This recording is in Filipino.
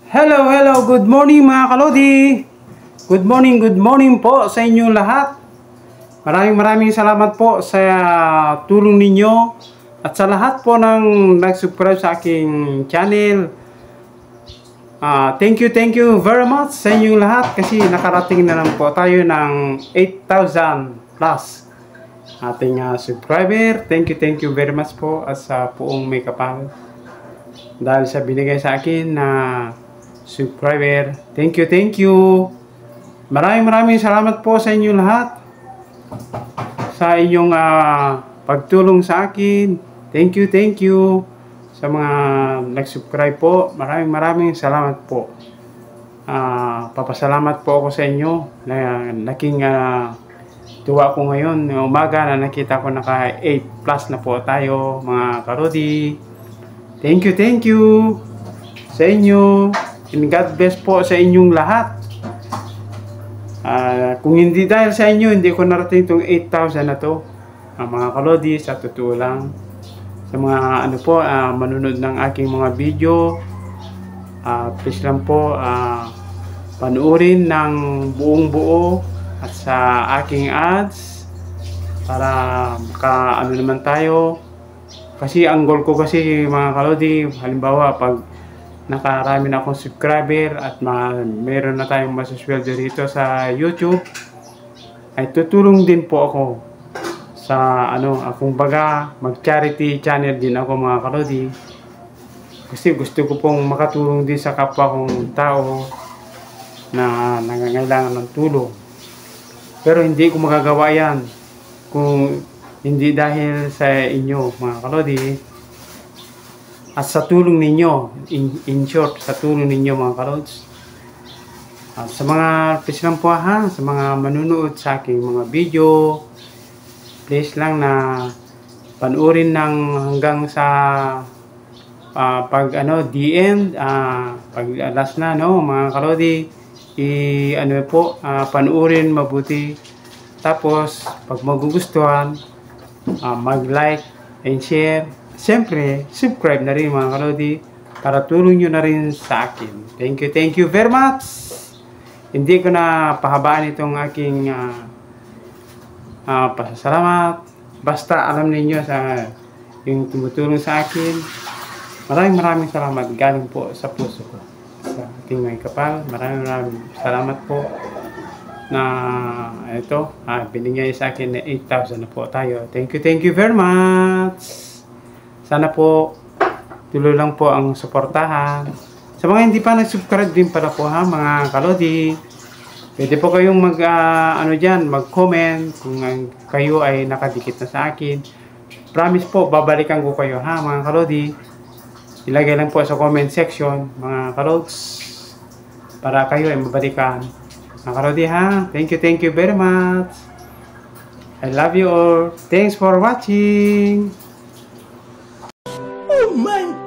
Hello, hello, good morning mga kalodi. Good morning po sa inyong lahat. Maraming salamat po sa tulong ninyo at sa lahat po ng nag-subscribe sa aking channel. Thank you very much sa inyong lahat kasi nakarating na lang po tayo ng 8,000 plus ating subscriber. Thank you very much po at sa Puong May Kapal dahil sa binigay sa akin na subscriber. Thank you. Maraming salamat po sa inyong lahat sa inyong pagtulong sa akin. Thank you sa mga nag-subscribe po. Maraming salamat po. Papasalamat po ako sa inyo na naging tuwa ko ngayon umaga na nakita ko naka 8 plus na po tayo mga karodi. Thank you sa inyo. And God bless po sa inyong lahat. Kung hindi dahil sa inyo, hindi ko narating itong 8,000 na to. Mga kalodi, sa totoo lang. Sa mga manunod ng aking mga video, please lang po, panuorin ng buong buo at sa aking ads para naman tayo. Kasi ang goal ko kasi mga kalodi, halimbawa pag nakarami na akong subscriber at meron na tayong masusweldo dito sa YouTube, ay tutulong din po ako sa akong baga mag-charity channel din ako mga kalodi. Kasi gusto ko pong makatulong din sa kapwa kong tao na nangangailangan ng tulong. Pero hindi ko magagawa yan kung hindi dahil sa inyo mga kalodi. At sa tulong ninyo, in short, sa tulong ninyo mga karods. At sa mga, please lang po sa mga manunood sa aking mga video, please lang na panuorin ng hanggang sa the end, pag last na mga karodi, panuorin mabuti. Tapos, pag magugustuhan, mag-like and share. Siyempre, subscribe na rin mga kalodi para tulong nyo na rin sa akin. Thank you very much. Hindi ko na pahabaan itong aking pasasalamat. Basta alam niyo sa yung tumutulong sa akin. Maraming salamat galing po sa puso ko. Sa ating May Kapal. Maraming salamat po na ito, binigay sa akin na 8,000 na po tayo. Thank you very much. Sana po tuloy lang po ang suportahan. Sa mga hindi pa nag-subscribe din pala po mga kalodi, pwede po kayong mag-comment kung kayo ay nakadikit na sa akin. Promise po, babalikan ko kayo mga kalodi. Ilagay lang po sa comment section mga kalods para kayo ay mabalikan. Mga kalodi thank you very much. I love you all. Thanks for watching. Oh my